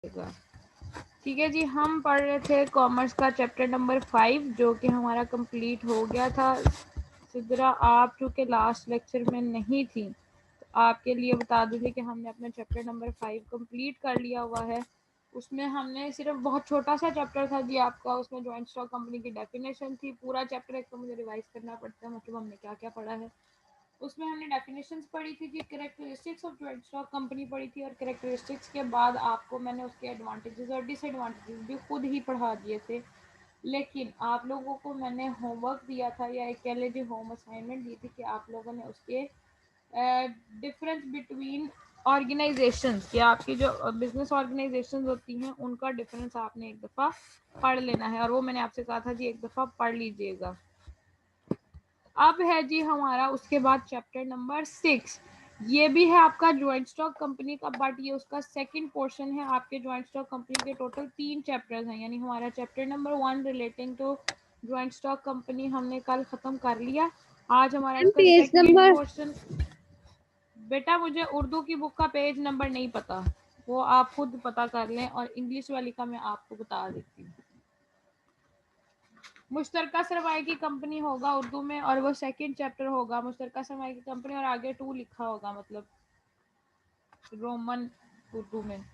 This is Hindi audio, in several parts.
ठीक है जी, हम पढ़ रहे थे कॉमर्स का चैप्टर नंबर 5 जो कि हमारा कंप्लीट हो गया था। सिद्रा, आप चूँकि लास्ट लेक्चर में नहीं थी तो आपके लिए बता दूँगी कि हमने अपना चैप्टर नंबर 5 कंप्लीट कर लिया हुआ है। उसमें हमने सिर्फ बहुत छोटा सा चैप्टर था जी आपका, उसमें जॉइंट स्टॉक कंपनी की डेफिनेशन थी। पूरा चैप्टर एक तो मुझे रिवाइज करना पड़ता है, मतलब हमने क्या क्या पढ़ा है। उसमें हमने डेफिनेशंस पढ़ी थी जी, characteristics of joint stock company पढ़ी थी, और कैरेक्टरिस्टिक्स के बाद आपको मैंने उसके एडवांटेजेस और डिसएडवांटेजेस भी खुद ही पढ़ा दिए थे। लेकिन आप लोगों को मैंने होमवर्क दिया था, या एक कह लीजिए होम असाइनमेंट दी थी कि आप लोगों ने उसके डिफरेंस बिटवीन ऑर्गेनाइजेशंस, कि आपकी जो बिजनेस ऑर्गेनाइजेशंस होती हैं उनका डिफरेंस आपने एक दफ़ा पढ़ लेना है, और वो मैंने आपसे कहा था जी एक दफ़ा पढ़ लीजिएगा। अब है जी हमारा उसके बाद चैप्टर नंबर 6। ये भी है आपका जॉइंट स्टॉक कंपनी का, बट ये उसका सेकंड पोर्शन है। आपके जॉइंट स्टॉक कंपनी के टोटल 3 चैप्टर्स हैं, यानी हमारा chapter number 1 relating to joint stock company हमने कल ख़त्म कर लिया। आज हमारा इसका पेज सेकंड नंबर पोर्शन, बेटा मुझे उर्दू की बुक का पेज नंबर नहीं पता, वो आप खुद पता कर लें, और इंग्लिश वाली का मैं आपको बता देती हूँ। मुश्तरका सरमाए की कंपनी होगा उर्दू में, और वो सेकंड चैप्टर होगा मुश्तरका सरमाए की कंपनी, और आगे 2 लिखा होगा, मतलब रोमन उर्दू में।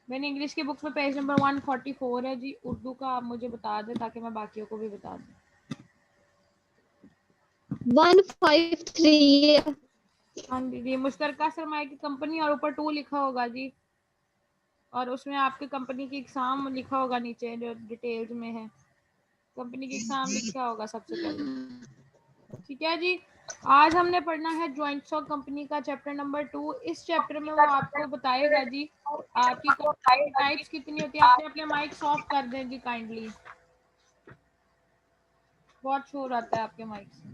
मैंने इंग्लिश की बुक में पेज नंबर 144 है जी, उर्दू का आप मुझे बता दें ताकि मैं बाकियों को भी बता दूं। 153 हाँ जी, मुश्तरका सरमाए की कंपनी, और ऊपर 2 लिखा होगा जी, और उसमें आपकी कंपनी की एग्जाम लिखा होगा नीचे जो डिटेल्स में है, कंपनी की एग्जाम लिखा होगा सबसे पहले। ठीक है जी, आज हमने पढ़ना है जॉइंट स्टॉक कंपनी का चैप्टर नंबर 2। इस चैप्टर में वो आपको बताएगा जी आपकी कंपनी की टाइप्स कितनी होती है। आपने अपने माइक ऑफ कर दें जी काइंडली, बहुत शोर आता है आपके माइक से।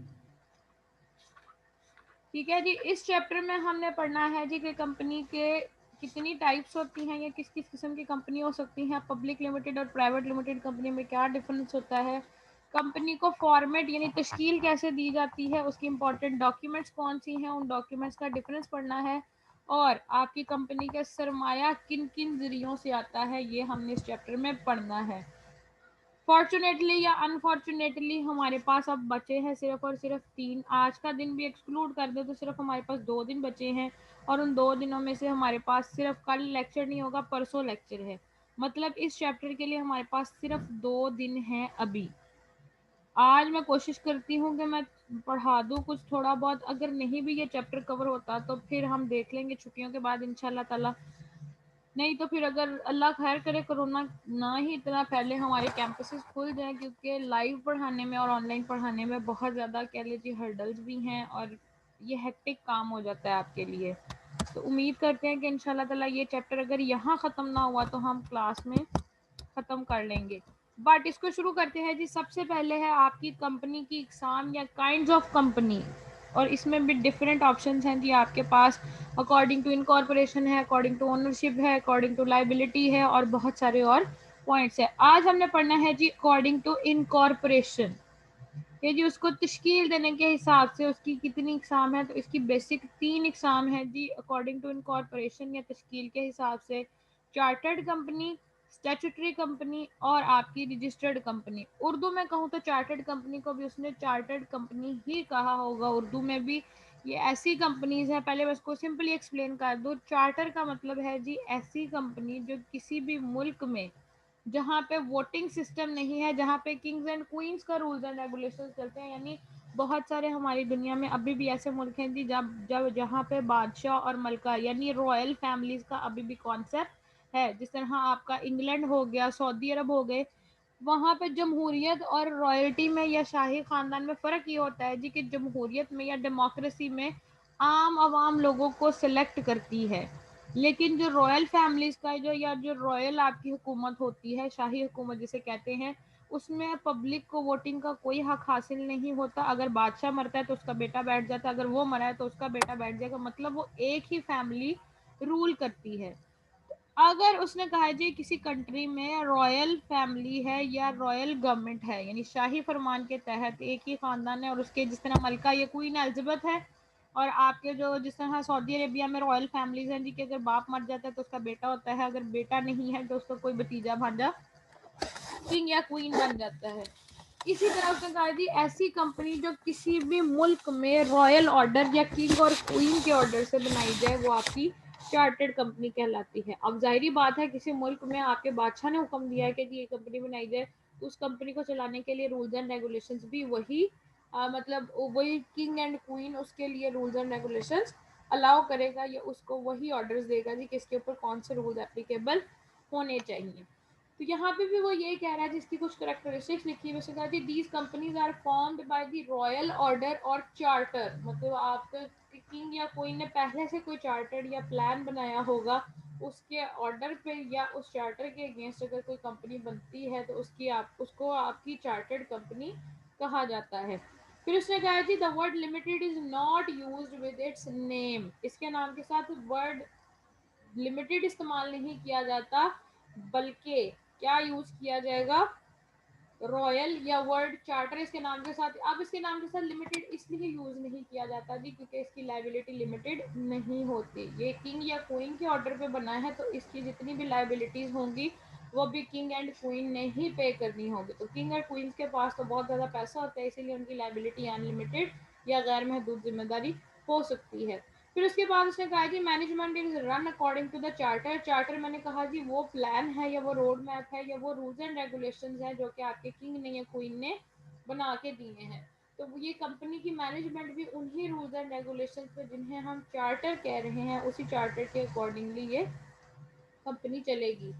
ठीक है जी, इस चैप्टर में हमने पढ़ना है जी कि कंपनी के कितनी टाइप्स होती हैं, या किस किस किस्म की कंपनी हो सकती हैं, पब्लिक लिमिटेड और प्राइवेट लिमिटेड कंपनी में क्या डिफरेंस होता है, कंपनी को फॉर्मेट यानी तश्कील कैसे दी जाती है, उसकी इंपॉर्टेंट डॉक्यूमेंट्स कौन सी हैं, उन डॉक्यूमेंट्स का डिफरेंस पढ़ना है, और आपकी कंपनी का सरमाया किन किन जरियों से आता है, ये हमने इस चैप्टर में पढ़ना है। फॉर्चुनेटली या अनफॉर्चुनेटली हमारे पास अब बचे हैं सिर्फ और सिर्फ 3। आज का दिन भी एक्सक्लूड कर दे तो सिर्फ हमारे पास 2 दिन बचे हैं, और उन 2 दिनों में से हमारे पास सिर्फ कल लेक्चर नहीं होगा, परसों लेक्चर है। मतलब इस चैप्टर के लिए हमारे पास सिर्फ 2 दिन हैं अभी। आज मैं कोशिश करती हूँ कि मैं पढ़ा दूँ कुछ थोड़ा बहुत, अगर नहीं भी ये चैप्टर कवर होता तो फिर हम देख लेंगे छुट्टियों के बाद इंशाल्लाह ताला। नहीं तो फिर अगर अल्लाह खैर करे कोरोना ना ही इतना पहले हमारे कैंपसेस खुल जाएं, क्योंकि लाइव पढ़ाने में और ऑनलाइन पढ़ाने में बहुत ज़्यादा कह लीजिए हर्डल्स भी हैं, और ये हेक्टिक काम हो जाता है आपके लिए। तो उम्मीद करते हैं कि इंशाल्लाह ताला ये चैप्टर अगर यहाँ ख़त्म ना हुआ तो हम क्लास में ख़त्म कर लेंगे। बट इसको शुरू करते हैं जी। सबसे पहले है आपकी कंपनी की इकसाम या काइंड्स ऑफ कंपनी, और इसमें भी डिफरेंट ऑप्शंस हैं जी आपके पास। अकॉर्डिंग टू इनकॉर्पोरेशन है, अकॉर्डिंग टू ओनरशिप है, अकॉर्डिंग टू लाइबिलिटी है, और बहुत सारे और पॉइंट्स है। आज हमने पढ़ना है जी अकॉर्डिंग टू इनकॉर्पोरेशन, ये जी उसको तश्कील देने के हिसाब से उसकी कितनी इकसाम है, तो इसकी बेसिक 3 इकसाम है जी अकॉर्डिंग टू इनकॉर्पोरेशन या तश्कील के हिसाब से। चार्टर्ड कंपनी, स्टैट्यूटरी कंपनी, और आपकी रजिस्टर्ड कंपनी। उर्दू में कहूँ तो चार्टर्ड कंपनी को भी उसने चार्टर्ड कंपनी ही कहा होगा उर्दू में भी। ये ऐसी कंपनीज है, पहले मैं इसको सिंपली एक्सप्लेन कर दूँ। चार्टर का मतलब है जी ऐसी कंपनी जो किसी भी मुल्क में जहाँ पे वोटिंग सिस्टम नहीं है, जहाँ पे किंग्स एंड क्वींस का रूल्स एंड रेगुलेशंस चलते हैं, यानी बहुत सारे हमारी दुनिया में अभी भी ऐसे मुल्क हैं जी जब जब जहाँ पे बादशाह और मलका यानी रॉयल फैमिलीज का अभी भी कॉन्सेप्ट है। जिस तरह आपका इंग्लैंड हो गया, सऊदी अरब हो गए, वहाँ पे जमहूरियत और रॉयल्टी में या शाही खानदान में फ़र्क ये होता है जी कि जमहूरियत में या डेमोक्रेसी में आम आवाम लोगों को सिलेक्ट करती है, लेकिन जो रॉयल फैमिलीज का जो या जो रॉयल आपकी हुकूमत होती है, शाही हुकूमत जिसे कहते हैं, उसमें पब्लिक को वोटिंग का कोई हक हासिल नहीं होता। अगर बादशाह मरता है तो उसका बेटा बैठ जाता है, अगर वो मरा है तो उसका बेटा बैठ जाएगा, मतलब वो एक ही फैमिली रूल करती है। अगर उसने कहा जी किसी कंट्री में रॉयल फैमिली है या रॉयल गवर्नमेंट है, यानी शाही फरमान के तहत एक ही खानदान है, और उसके जिस तरह मलका ये क्वीन एलिजाबेथ है, और आपके जो जिस तरह सऊदी अरेबिया में रॉयल फैमिलीज हैं जी कि अगर बाप मर जाता है तो उसका बेटा होता है, अगर बेटा नहीं है तो उसका कोई भतीजा भांजा किंग या क्वीन बन जाता है। इसी तरह उसने कहा जी ऐसी कंपनी जो किसी भी मुल्क में रॉयल ऑर्डर या किंग और क्वीन के ऑर्डर से बनाई जाए वो आपकी चार्टर्ड कंपनी कहलाती है। अब जाहिर बात है किसी मुल्क में आपके बादशाह ने हुक्म दिया है कि जी ये कंपनी बनाई जाए, तो उस कंपनी को चलाने के लिए रूल्स एंड रेगुलेशंस भी वही मतलब वही किंग एंड क्वीन उसके लिए रूल्स एंड रेगुलेशंस अलाउ करेगा या उसको वही ऑर्डर्स देगा जी किसके ऊपर कौन से रूल्स एप्लीकेबल होने चाहिए। तो यहाँ पे भी वो यही कह रहा है जिसकी कुछ करेक्टरिस्टिक्स लिखी हुई है जी these companies are formed by the royal order और चार्टर, मतलब आपका किंग या कोई ने पहले से कोई चार्टर या प्लान बनाया होगा, उसके ऑर्डर पे या उस चार्टर के अगेंस्ट अगर कोई कंपनी बनती है तो उसको आपकी चार्टर्ड कंपनी कहा जाता है। फिर उसने कहा जी the word limited is not used with its name, इसके नाम के साथ वर्ड लिमिटेड इस्तेमाल नहीं किया जाता, बल्कि क्या यूज किया जाएगा, रॉयल या वर्ल्ड चार्टर इसके नाम के साथ। अब इसके नाम के साथ लिमिटेड इसलिए यूज नहीं किया जाता जी क्योंकि इसकी लाइबिलिटी लिमिटेड नहीं होती, ये किंग या क्वीन के ऑर्डर पे बना है तो इसकी जितनी भी लाइबिलिटीज होंगी वो भी किंग एंड क्वीन ने ही पे करनी होगी। तो किंग और क्वीन के पास तो बहुत ज़्यादा पैसा होता है इसीलिए उनकी लाइबिलिटी अनलिमिटेड या गैर महदूद जिम्मेदारी हो सकती है। फिर उसके बाद उसने कहा कि management is run according to the charter, charter मैंने कहा जी वो प्लान है या वो रोड मैप है या वो रूल्स एंड रेगुलेशंस है जो कि आपके किंग ने या क्वीन ने बना के दिए हैं। तो ये कंपनी की मैनेजमेंट भी उन्हीं रूल्स एंड रेगुलेशंस पे जिन्हें हम चार्टर कह रहे हैं उसी चार्टर के अकॉर्डिंगली ये कंपनी चलेगी।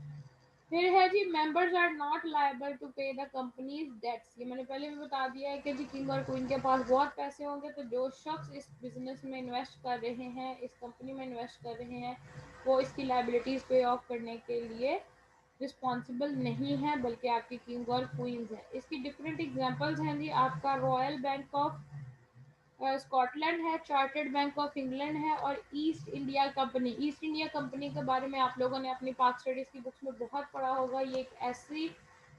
फिर है जी members are not liable to pay the company's debts, ये मैंने पहले भी बता दिया है कि जी किंग और क्वीन के पास बहुत पैसे होंगे तो जो शख्स इस बिजनेस में इन्वेस्ट कर रहे हैं, इस कंपनी में इन्वेस्ट कर रहे हैं, वो इसकी लाइबिलिटीज पे ऑफ करने के लिए रिस्पॉन्सिबल नहीं है बल्कि आपकी किंग और क्वींस है। इसकी डिफरेंट एग्जांपल्स हैं जी आपका रॉयल बैंक ऑफ स्कॉटलैंड है, चार्टर्ड बैंक ऑफ इंग्लैंड है और east India company. East India company के बारे में आप लोगों ने अपनी पाक स्टडीज की बुक्स में बहुत पढ़ा होगा, ये एक ऐसी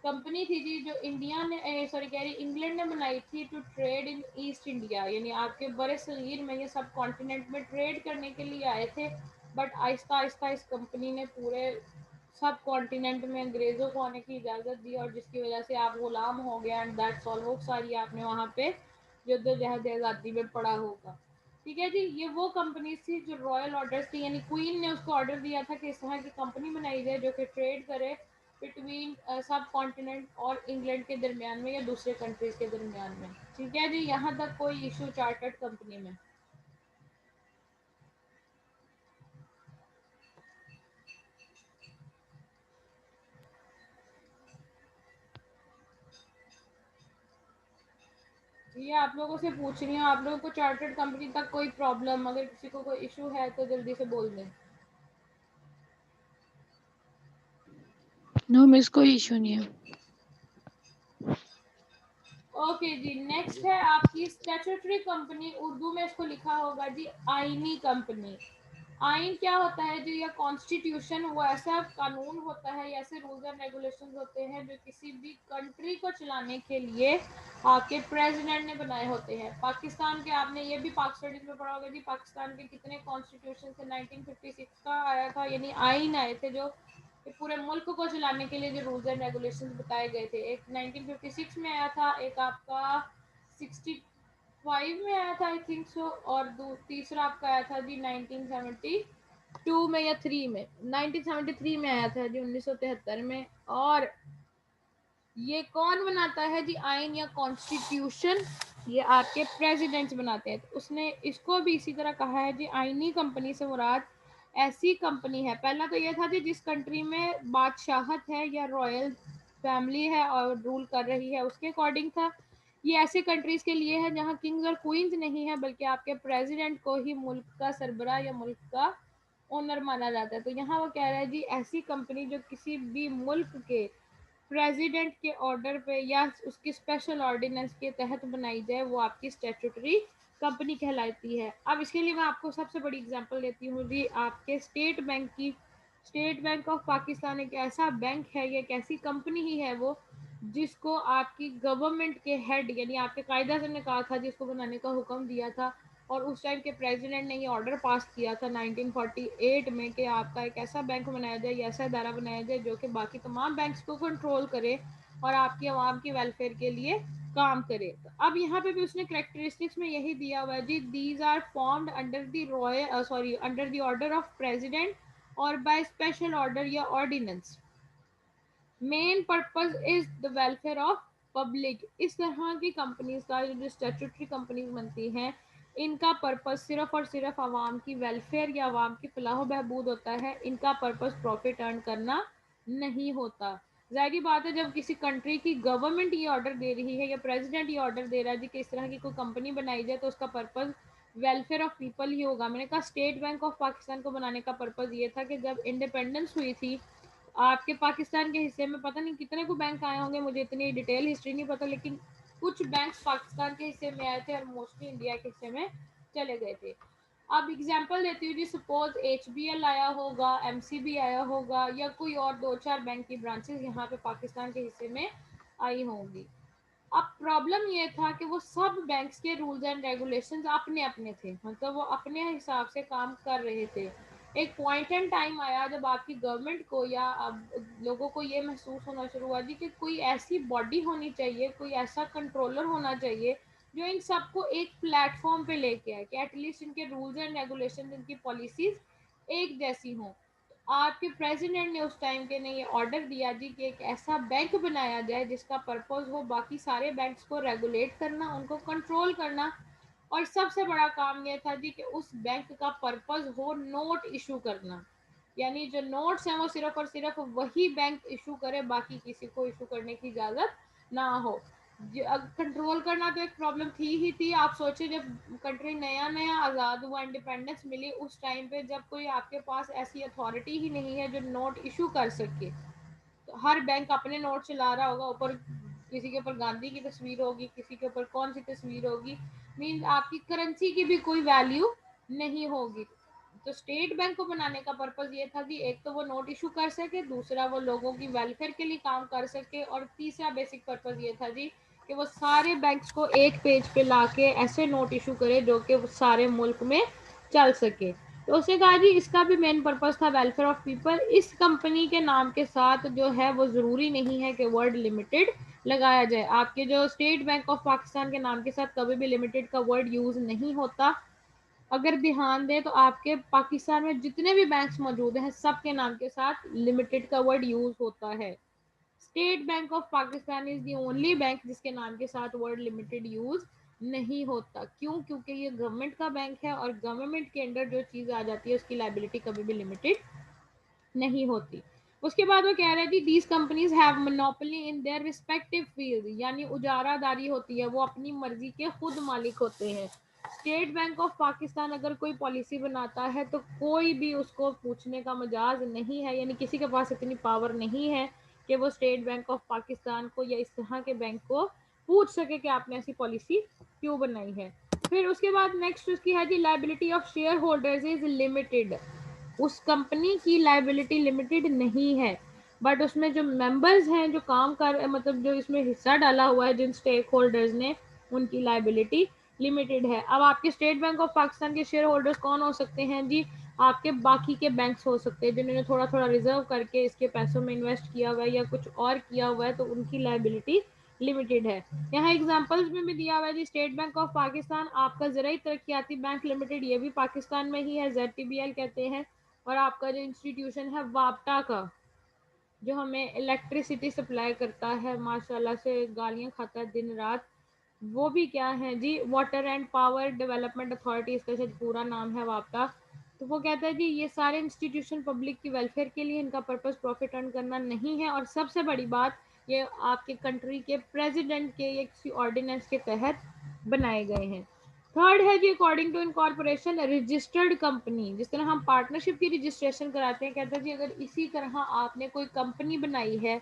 कंपनी थी जी जो इंडिया ने सॉरी कह रही इंग्लैंड ने बनाई थी to trade in East India, यानी आपके बड़े सगीर में ये सब कॉन्टिनेंट में ट्रेड करने के लिए आए थे। बट आहिस्ता आहिस्ता इस कंपनी ने पूरे सब कॉन्टिनेंट में अंग्रेज़ों को आने की इजाज़त दी और जिसकी वजह से आप गुलाम हो गए एंड दैट्स ऑल, वो सारी आपने वहाँ पे जद्दोजहद आज़ादी में पड़ा होगा। ठीक है जी, ये वो कंपनी थी जो रॉयल ऑर्डर्स थी, यानी क्वीन ने उसको ऑर्डर दिया था कि इस तरह की कंपनी बनाई जाए जो कि ट्रेड करे बिटवीन सब कॉन्टिनेंट और इंग्लैंड के दरमियान में या दूसरे कंट्रीज के दरमियान में। ठीक है जी, यहाँ तक कोई इशू चार्टर्ड कंपनी में। ये आप लोगों से पूछ रही हूँ, आप लोगों को चार्टर्ड कंपनी तक कोई प्रॉब्लम, अगर किसी को कोई इशू है तो जल्दी से बोल दें। नो मिस, कोई इशू नहीं है। ओके जी, नेक्स्ट है आपकी स्टैट्यूटरी कंपनी, उर्दू में इसको लिखा होगा जी आईनी कंपनी। आइन क्या होता है जी, या कॉन्स्टिट्यूशन, वो ऐसा कानून होता है, ऐसे रूल्स एंड रेगुलेशंस होते हैं जो किसी भी कंट्री को चलाने के लिए आपके प्रेसिडेंट ने बनाए होते हैं। पाकिस्तान के आपने ये भी पाक स्टडीज में पढ़ा होगा जी, पाकिस्तान के कितने कॉन्स्टिट्यूशन से 1956 का आया था, यानी आइन आए थे जो पूरे मुल्क को चलाने के लिए जो रूल्स एंड रेगुलेशंस बताए गए थे। एक 1956 में आया था, एक आपका 65 में आया था आई थिंक सो, और तीसरा आपका आया था जी 1972 में या 3 में, 1973 में आया था जी 1973 में। और ये कौन बनाता है जी आइन या कॉन्स्टिट्यूशन, ये आपके प्रेसिडेंट्स बनाते हैं। तो उसने इसको भी इसी तरह कहा है जी आइनी कंपनी से मुराद ऐसी कंपनी है, पहला तो ये था जी जिस कंट्री में बादशाहत है या रॉयल फैमिली है और रूल कर रही है उसके अकॉर्डिंग था। ये ऐसे कंट्रीज के लिए है जहाँ किंग्स और क्वींस नहीं है बल्कि आपके प्रेसिडेंट को ही मुल्क का सरबरा या मुल्क का ओनर माना जाता है। तो यहाँ वो कह रहा है जी ऐसी कंपनी जो किसी भी मुल्क के प्रेसिडेंट के ऑर्डर पे या उसकी स्पेशल ऑर्डिनेंस के तहत बनाई जाए वो आपकी स्टैट्यूटरी कंपनी कहलाती है। अब इसके लिए मैं आपको सबसे बड़ी एग्जांपल देती हूँ जी आपके स्टेट बैंक की। स्टेट बैंक ऑफ पाकिस्तान एक ऐसा बैंक है, ये एक ऐसी कंपनी ही है वो जिसको आपकी गवर्नमेंट के हेड यानी आपके कायदा ने कहा था, जिसको बनाने का हुक्म दिया था और उस टाइम के प्रेसिडेंट ने ये ऑर्डर पास किया था 1948 में कि आपका एक ऐसा बैंक बनाया जाए, ऐसा इदारा बनाया जाए जो कि बाकी तमाम बैंक्स को कंट्रोल करे और आपकी आवाम की वेलफेयर के लिए काम करे। तो अब यहाँ पे भी उसने करेक्टरिस्टिक्स में यही दिया हुआ है जी, these are formed under the royal under the order of president और बाय स्पेशल ऑर्डर या ordinance. Main purpose is the welfare of public. इस तरह की कंपनीज का जो स्टैट्यूटरी कंपनीज बनती हैं, इनका पर्पस सिर्फ और सिर्फ आवाम की वेलफेयर या आवाम की फलाह बहबूद होता है। इनका पर्पस प्रॉफिट अर्न करना नहीं होता। जाहिर बात है, जब किसी कंट्री की गवर्नमेंट ये ऑर्डर दे रही है या प्रेसिडेंट ये ऑर्डर दे रहा है जी कि इस तरह की कोई कंपनी बनाई जाए, तो उसका पर्पस वेलफेयर ऑफ पीपल ही होगा। मैंने कहा स्टेट बैंक ऑफ पाकिस्तान को बनाने का पर्पस ये था कि जब इंडिपेंडेंस हुई थी, आपके पाकिस्तान के हिस्से में पता नहीं कितने को बैंक आए होंगे, मुझे इतनी डिटेल हिस्ट्री नहीं पता, लेकिन कुछ बैंक पाकिस्तान के हिस्से में आए थे और मोस्टली इंडिया के हिस्से में चले गए थे। अब एग्जांपल देती हूँ जी, सपोज HBL आया होगा, MCB आया होगा, या कोई और 2-4 बैंक की ब्रांचेस यहाँ पे पाकिस्तान के हिस्से में आई होंगी। अब प्रॉब्लम ये था कि वो सब बैंक्स के रूल्स एंड रेगुलेशंस अपने अपने थे, मतलब वो अपने हिसाब से काम कर रहे थे। एक पॉइंट एंड टाइम आया जब आपकी गवर्नमेंट को या अब लोगों को ये महसूस होना शुरू हुआ जी कि कोई ऐसी बॉडी होनी चाहिए, कोई ऐसा कंट्रोलर होना चाहिए जो इन सबको एक प्लेटफॉर्म पे लेके आए, कि एटलीस्ट इनके रूल्स एंड रेगुलेशन, इनकी पॉलिसीज एक जैसी हों। आपके प्रेसिडेंट ने उस टाइम के ने ये ऑर्डर दिया जी कि एक ऐसा बैंक बनाया जाए जिसका पर्पस हो बाकी सारे बैंक्स को रेगुलेट करना, उनको कंट्रोल करना। और सबसे बड़ा काम ये था जी कि उस बैंक का पर्पस हो नोट इशू करना, यानी जो नोट्स हैं वो सिर्फ और सिर्फ वही बैंक इशू करे, बाकी किसी को इशू करने की इजाज़त ना हो। कंट्रोल करना तो एक प्रॉब्लम थी ही थी। आप सोचिए, जब कंट्री नया नया आज़ाद हुआ, इंडिपेंडेंस मिली, उस टाइम पे जब कोई आपके पास ऐसी अथॉरिटी ही नहीं है जो नोट इशू कर सके, तो हर बैंक अपने नोट चला रहा होगा, ऊपर किसी के ऊपर गांधी की तस्वीर होगी, किसी के ऊपर कौन सी तस्वीर होगी, मीन आपकी करेंसी की भी कोई वैल्यू नहीं होगी। तो स्टेट बैंक को बनाने का पर्पस ये था कि एक तो वो नोट इशू कर सके, दूसरा वो लोगों की वेलफेयर के लिए काम कर सके, और तीसरा बेसिक पर्पस ये था जी कि वो सारे बैंक्स को एक पेज पे लाके ऐसे नोट इशू करे जो कि सारे मुल्क में चल सके। तो उसने कहा जी इसका भी मेन पर्पस था वेलफेयर ऑफ पीपल। इस कंपनी के नाम के साथ जो है वो ज़रूरी नहीं है कि वर्ड लिमिटेड लगाया जाए। आपके जो स्टेट बैंक ऑफ पाकिस्तान के नाम के साथ कभी भी लिमिटेड का वर्ड यूज़ नहीं होता। अगर ध्यान दें तो आपके पाकिस्तान में जितने भी बैंक्स मौजूद हैं, सबके नाम के साथ लिमिटेड का वर्ड यूज़ होता है। State bank of Pakistan is the only bank जिसके नाम के साथ वर्ड लिमिटेड यूज नहीं होता। क्यों? क्योंकि ये गवर्नमेंट का बैंक है और गवर्नमेंट के अंडर जो चीज़ आ जाती है उसकी लाइबिलिटी कभी भी लिमिटेड नहीं होती। उसके बाद वो कह रहे थे these companies have monopoly in their respective field, यानी उजारादारी होती है, वो अपनी मर्जी के खुद मालिक होते हैं। स्टेट बैंक ऑफ पाकिस्तान अगर कोई पॉलिसी बनाता है तो कोई भी उसको पूछने का मजाज नहीं है, यानी किसी के पास इतनी पावर नहीं है कि वो स्टेट बैंक ऑफ पाकिस्तान को या इस तरह के बैंक को पूछ सके कि आपने ऐसी पॉलिसी क्यों बनाई है। फिर उसके बाद नेक्स्ट उसकी है जी liability of shareholders is limited. उस कंपनी की लाइबिलिटी लिमिटेड नहीं है, बट उसमें जो मेंबर्स हैं, जो काम कर मतलब जो इसमें हिस्सा डाला हुआ है जिन स्टेक होल्डर्स ने, उनकी लाइबिलिटी लिमिटेड है। अब आपके स्टेट बैंक ऑफ पाकिस्तान के शेयर होल्डर्स कौन हो सकते हैं जी? आपके बाकी के बैंक्स हो सकते हैं जिन्होंने थोड़ा थोड़ा रिजर्व करके इसके पैसों में इन्वेस्ट किया हुआ है या कुछ और किया हुआ है, तो उनकी लाइबिलिटी लिमिटेड है। यहाँ एग्जांपल्स में भी दिया हुआ है जी, स्टेट बैंक ऑफ पाकिस्तान, आपका ज़राई तरक्याती बैंक लिमिटेड, ये भी पाकिस्तान में ही है, ZTBL कहते हैं। और आपका जो इंस्टीट्यूशन है वापटा का, जो हमें इलेक्ट्रिसिटी सप्लाई करता है, माशाल्लाह से गालियां खाता है दिन रात, वो भी क्या है जी, water and power development authority, इसका शायद पूरा नाम है वापटा। तो वो कहता है जी ये सारे इंस्टीट्यूशन पब्लिक की वेलफेयर के लिए, इनका पर्पस प्रॉफिट अर्न करना नहीं है। और सबसे बड़ी बात, ये आपके कंट्री के प्रेसिडेंट के या किसी ऑर्डिनेंस के तहत बनाए गए हैं। थर्ड है जी according to incorporation registered company. जिस तरह हम पार्टनरशिप की रजिस्ट्रेशन कराते हैं, कहते हैं जी अगर इसी तरह आपने कोई कंपनी बनाई है,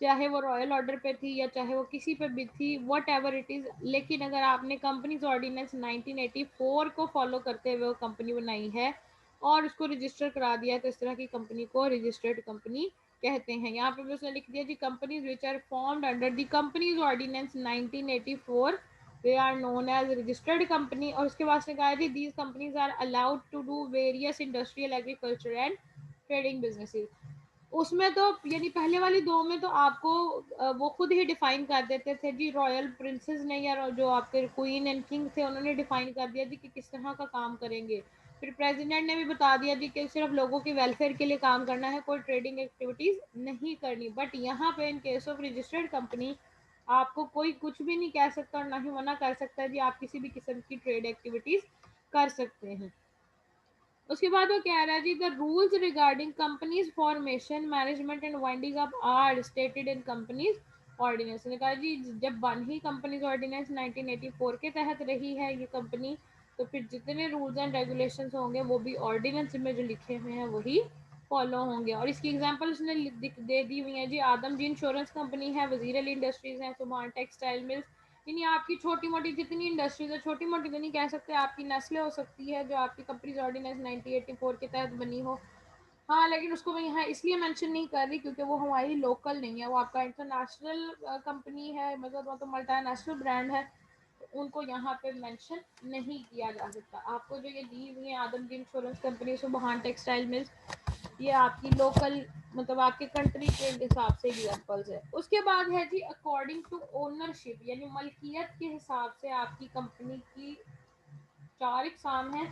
चाहे वो रॉयल ऑर्डर पे थी या चाहे वो किसी पे भी थी, वट एवर इट इज़, लेकिन अगर आपने कंपनीज ऑर्डिनेंस 1984 को फॉलो करते हुए वो कंपनी बनाई है और उसको रजिस्टर करा दिया है, तो इस तरह की कंपनी को रजिस्टर्ड कंपनी कहते हैं। यहाँ पे उसने लिख दिया जी companies which are formed under the companies ordinance 1984 they are known as registered company. और उसके बाद ने कहा जी these companies are allowed to do various industrial, agriculture and trading businesses. उसमें तो यानी पहले वाली दो में तो आपको वो खुद ही डिफाइन कर देते थे जी, रॉयल प्रिंसेस ने या जो आपके क्वीन एंड किंग थे उन्होंने डिफाइन कर दिया जी कि किस तरह का काम करेंगे। फिर प्रेसिडेंट ने भी बता दिया जी कि सिर्फ लोगों के वेलफेयर के लिए काम करना है, कोई ट्रेडिंग एक्टिविटीज नहीं करनी। बट यहाँ पे in case of registered company आपको कोई कुछ भी नहीं कह सकता और ना ही मना कर सकता है जी आप किसी भी किस्म की ट्रेड एक्टिविटीज कर सकते हैं। उसके बाद वो कह रहा है जी the rules regarding companies formation, management and winding up are stated in companies ordinance. ने कहा जी जब बन ही कंपनीज ऑर्डिनेंस 1984 के तहत रही है ये कंपनी, तो फिर जितने रूल्स एंड रेगुलेशंस होंगे वो भी ऑर्डिनेंस में जो लिखे हुए हैं वही फॉलो होंगे। और इसकी एग्जांपल उसने दे दी हुई है जी, आदम जी इंश्योरेंस कंपनी है, वजीर अली इंडस्ट्रीज है, सुभान टेक्सटाइल मिल्स। यानी आपकी छोटी मोटी जितनी इंडस्ट्रीज है, छोटी मोटी तो नहीं कह सकते, आपकी नस्लें हो सकती है जो आपकी कंपनीज ऑर्डिनेंस 1984 के तहत बनी हो। हाँ, लेकिन उसको मैं यहाँ इसलिए मेंशन नहीं कर रही क्योंकि वो हमारी लोकल नहीं है, वो आपका इंटरनेशनल कंपनी है, मतलब वो तो मल्टीनेशनल ब्रांड है, तो उनको यहाँ पे मेंशन नहीं किया जा सकता। आपको जो ये दी हुई है आदमदीन इंश्योरेंस कंपनी, सुबहान टेक्सटाइल मिल्स, ये आपकी लोकल मतलब आपके कंट्री के हिसाब से एग्जांपल्स है। उसके बाद है जी अकॉर्डिंग टू ओनरशिप, यानी मलकियत के हिसाब से आपकी कंपनी की चार इकसाम है।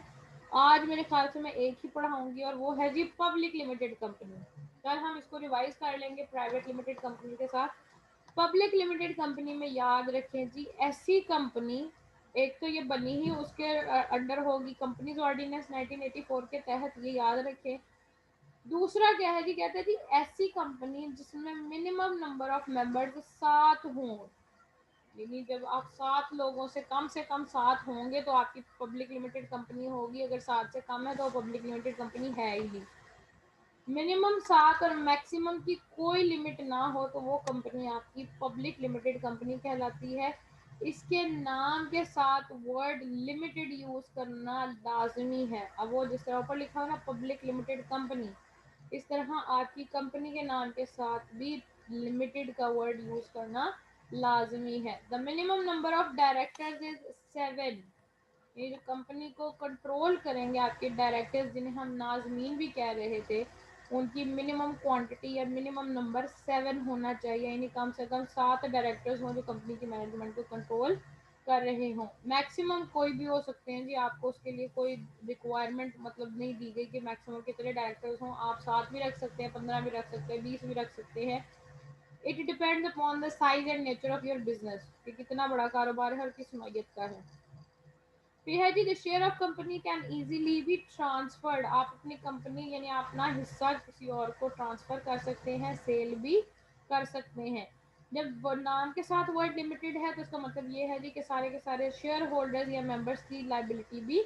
आज मेरे ख्याल से मैं एक ही पढ़ाऊंगी और वो है जी पब्लिक लिमिटेड कंपनी। कल हम इसको रिवाइज कर लेंगे प्राइवेट लिमिटेड कंपनी के साथ। पब्लिक लिमिटेड कंपनी में याद रखें जी ऐसी कंपनी, एक तो ये बनी ही उसके अंडर होगी कंपनीज ऑर्डिनेंस 1984 के तहत, ये याद रखें। दूसरा क्या है जी, कहते हैं जी ऐसी कंपनी जिसमें मिनिमम नंबर ऑफ मेंबर्स 7 हों। यानी जब आप 7 लोगों से कम 7 होंगे तो आपकी पब्लिक लिमिटेड कंपनी होगी, अगर 7 से कम है तो पब्लिक लिमिटेड कंपनी है ही नहीं। मिनिमम 7 और मैक्सिमम की कोई लिमिट ना हो तो वो कंपनी आपकी पब्लिक लिमिटेड कंपनी कहलाती है। इसके नाम के साथ वर्ड लिमिटेड यूज करना लाजमी है। अब वो जिस तरह ऊपर लिखा हो ना पब्लिक लिमिटेड कंपनी, इस तरह आपकी कंपनी के नाम के साथ भी लिमिटेड का वर्ड यूज करना लाजमी है। The minimum number of directors is 7। ये जो कंपनी को कंट्रोल करेंगे आपके डायरेक्टर्स, जिन्हें हम नाजमीन भी कह रहे थे, उनकी मिनिमम क्वांटिटी या मिनिमम नंबर 7 होना चाहिए। यानी कम से कम 7 डायरेक्टर्स हों जो कंपनी की मैनेजमेंट को कंट्रोल कर रहे हों। मैक्सिमम कोई भी हो सकते हैं जी, आपको उसके लिए कोई रिक्वायरमेंट मतलब नहीं दी गई कि मैक्सिमम कितने डायरेक्टर्स हों। आप 7 भी रख सकते हैं, 15 भी रख सकते हैं, 20 भी रख सकते हैं। It depends upon the size and nature of your business, कि कितना बड़ा कारोबार है और किस नौयत का है। फिर है जी the share of company can easily be transferred. आप अपनी कंपनी यानी अपना हिस्सा किसी और को ट्रांसफर कर सकते हैं, सेल भी कर सकते हैं। जब वो नाम के साथ वर्ड लिमिटेड है तो इसका मतलब ये है जी कि सारे के सारे शेयर होल्डर्स या मेंबर्स की लाइबिलिटी भी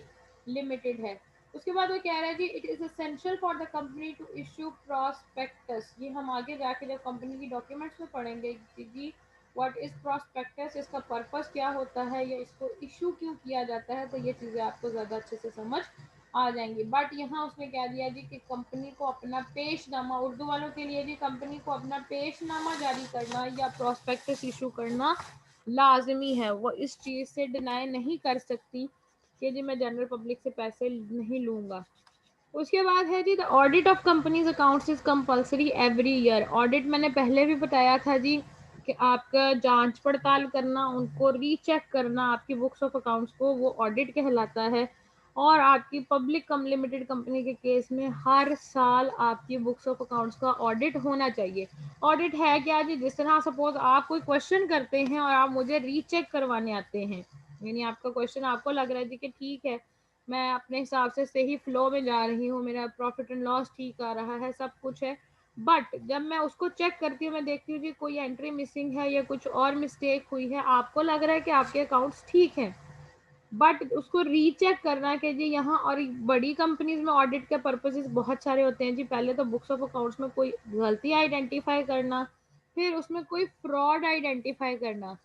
लिमिटेड है। उसके बाद वो कह रहा है जी it is essential for the company to issue prospectus. ये हम आगे जाके जब कंपनी की डॉक्यूमेंट्स में पढ़ेंगे जी व्हाट इज प्रॉस्पेक्टस, इसका पर्पस क्या होता है या इसको इशू क्यों किया जाता है, तो ये चीज़ें आपको ज़्यादा अच्छे से समझ आ जाएंगी। बट यहाँ उसने क्या दिया जी कि कंपनी को अपना पेशनामा, उर्दू वालों के लिए जी कंपनी को अपना पेशनामा जारी करना या प्रॉस्पेक्टस इशू करना लाजमी है। वो इस चीज़ से डिनाई नहीं कर सकती कि जी मैं जनरल पब्लिक से पैसे नहीं लूँगा। उसके बाद है जी the audit of companies accounts is compulsory every year. Audit मैंने पहले भी बताया था जी कि आपका जांच पड़ताल करना, उनको रीचेक करना आपकी बुक्स ऑफ अकाउंट्स को, वो ऑडिट कहलाता है। और आपकी पब्लिक कम लिमिटेड कंपनी के केस में हर साल आपकी बुक्स ऑफ अकाउंट्स का ऑडिट होना चाहिए। ऑडिट है क्या जी, जिस तरह सपोज आप कोई क्वेश्चन करते हैं और आप मुझे रीचेक करवाने आते हैं, यानी आपका क्वेश्चन आपको लग रहा है जी कि ठीक है मैं अपने हिसाब से सही फ्लो में जा रही हूँ, मेरा प्रॉफिट एंड लॉस ठीक आ रहा है, सब कुछ है। बट जब मैं उसको चेक करती हूँ, मैं देखती हूँ कि कोई एंट्री मिसिंग है या कुछ और मिस्टेक हुई है, आपको लग रहा है कि आपके अकाउंट्स ठीक हैं, बट उसको रीचेक करना कि जी यहाँ, और बड़ी कंपनीज में ऑडिट के पर्पसेस बहुत सारे होते हैं जी। पहले तो बुक्स ऑफ अकाउंट्स में कोई गलती आइडेंटिफाई करना, फिर उसमें कोई फ्रॉड आइडेंटिफाई करना।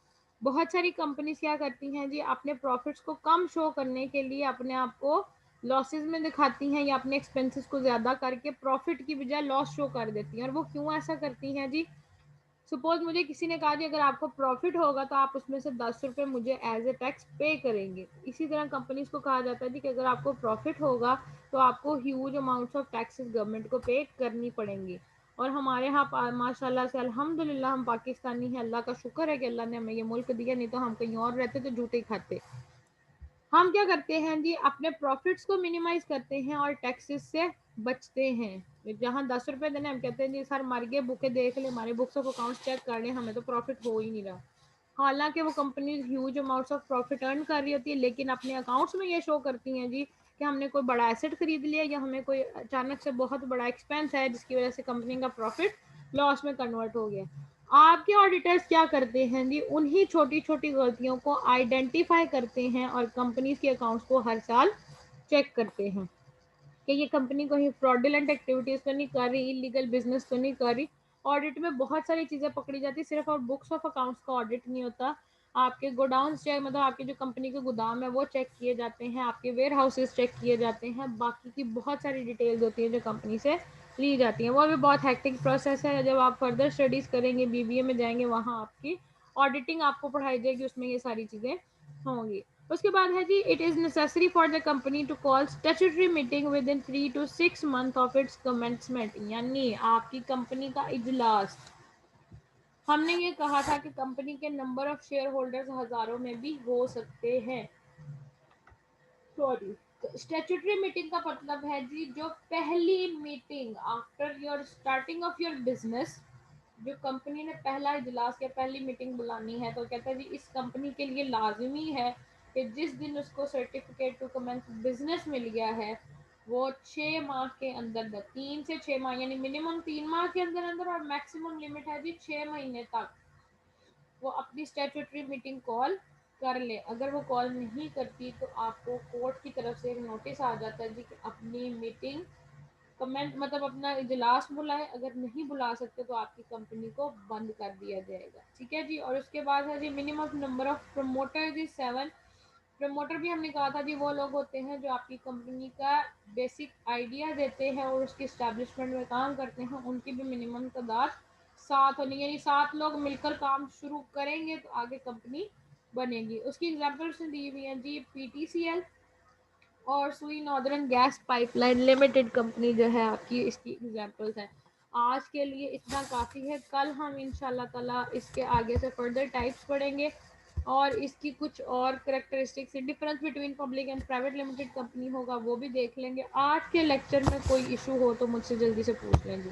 बहुत सारी कंपनीज क्या करती हैं जी, अपने प्रॉफिट्स को कम शो करने के लिए अपने आप को लॉसेस में दिखाती हैं या अपने एक्सपेंसेस को ज़्यादा करके प्रॉफिट की बजाय लॉस शो कर देती हैं। और वो क्यों ऐसा करती हैं जी, सपोज मुझे किसी ने कहा जी अगर आपको प्रॉफिट होगा तो आप उसमें से 10 रुपये मुझे एज ए टैक्स पे करेंगे। इसी तरह कंपनीज को कहा जाता है जी कि अगर आपको प्रॉफिट होगा तो आपको huge amounts of taxes government को पे करनी पड़ेंगी। और हमारे यहाँ माशाल्लाह से अल्हम्दुलिल्लाह हम पाकिस्तानी हैं, अल्लाह का शुक्र है कि अल्लाह ने हमें ये मुल्क दिया, नहीं तो हम कहीं और रहते तो जूते ही खाते। हम क्या करते हैं जी, अपने प्रॉफिट्स को मिनिमाइज करते हैं और टैक्सेस से बचते हैं। जहाँ 10 रुपए देने हम कहते हैं जी सर मर गए, बुके देख ले, हमारे बुक्स ऑफ अकाउंट्स चेक कर ले, हमें तो प्रॉफिट हो ही नहीं रहा। हालांकि वो company huge amounts of profit earn कर रही होती है, लेकिन अपने अकाउंट्स में ये शो करती हैं जी कि हमने कोई बड़ा एसेट खरीद लिया या हमें कोई अचानक से बहुत बड़ा एक्सपेंस है जिसकी वजह से कंपनी का प्रॉफिट लॉस में कन्वर्ट हो गया। आपके ऑडिटर्स क्या करते हैं जी, उन्हीं छोटी छोटी गलतियों को आइडेंटिफाई करते हैं और कंपनीज के अकाउंट्स को हर साल चेक करते हैं कि ये कंपनी कहीं फ्रॉडुलेंट एक्टिविटीज तो नहीं कर रही, इलीगल बिजनेस तो नहीं कर रही। ऑडिट में बहुत सारी चीजें पकड़ी जाती है, सिर्फ और बुक्स ऑफ अकाउंट्स का ऑडिट नहीं होता। आपके गोडाउन चेक, मतलब आपके जो कंपनी के गोदाम है वो चेक किए जाते हैं, आपके वेयर हाउसेज चेक किए जाते हैं, बाकी की बहुत सारी डिटेल्स होती है जो कंपनी से ली जाती है। वो अभी बहुत हैक्टिक प्रोसेस है, जब आप फर्दर स्टडीज करेंगे, बीबीए में जाएंगे, वहाँ आपकी ऑडिटिंग आपको पढ़ाई जाएगी, उसमें ये सारी चीजें होंगी। उसके बाद है जी, it is necessary for the company to call statutory meeting within 3 to 6 month of its commencement, यानी आपकी कंपनी का इजलास। हमने ये कहा था कि कंपनी के नंबर ऑफ शेयर होल्डर्स हजारों में भी हो सकते हैं। सॉरी, स्टैट्यूटरी मीटिंग का मतलब है जी जो पहली meeting after your starting of your business, जो कंपनी ने पहला इजलास या पहली मीटिंग बुलानी है, तो कहता है जी इस कंपनी के लिए लाजमी है कि जिस दिन उसको सर्टिफिकेट टू कमेंस बिजनेस मिल गया है वो 6 माह के अंदर, 3 से 6 माह, यानी मिनिमम 3 माह के अंदर अंदर और मैक्सिमम लिमिट है जी 6 महीने तक, वो अपनी स्टैट्यूटरी मीटिंग कॉल कर ले। अगर वो कॉल नहीं करती तो आपको कोर्ट की तरफ से एक नोटिस आ जाता है जी कि अपनी मीटिंग कमेंट, मतलब अपना इजलास बुलाए, अगर नहीं बुला सकते तो आपकी कंपनी को बंद कर दिया जाएगा। ठीक है जी। और उसके बाद है जी मिनिमम नंबर ऑफ प्रमोटर जी 7। प्रमोटर भी हमने कहा था जी वो लोग होते हैं जो आपकी कंपनी का बेसिक आइडिया देते हैं और उसकी स्टैब्लिशमेंट में काम करते हैं, उनकी भी मिनिमम तादाद 7 होनी, यानी 7 लोग मिलकर काम शुरू करेंगे तो आगे कंपनी बनेगी। उसकी एग्जाम्पल्स दी हुई हैं जी, पीटीसीएल और सुई northern gas pipeline limited company जो है आपकी, इसकी एग्जांपल्स हैं। आज के लिए इतना काफ़ी है, कल हम इंशाल्लाह ताला इसके आगे से फर्दर टाइप्स पढ़ेंगे और इसकी कुछ और characteristics, difference between public and private limited company होगा वो भी देख लेंगे। आज के लेक्चर में कोई इशू हो तो मुझसे जल्दी से पूछ लेंगे।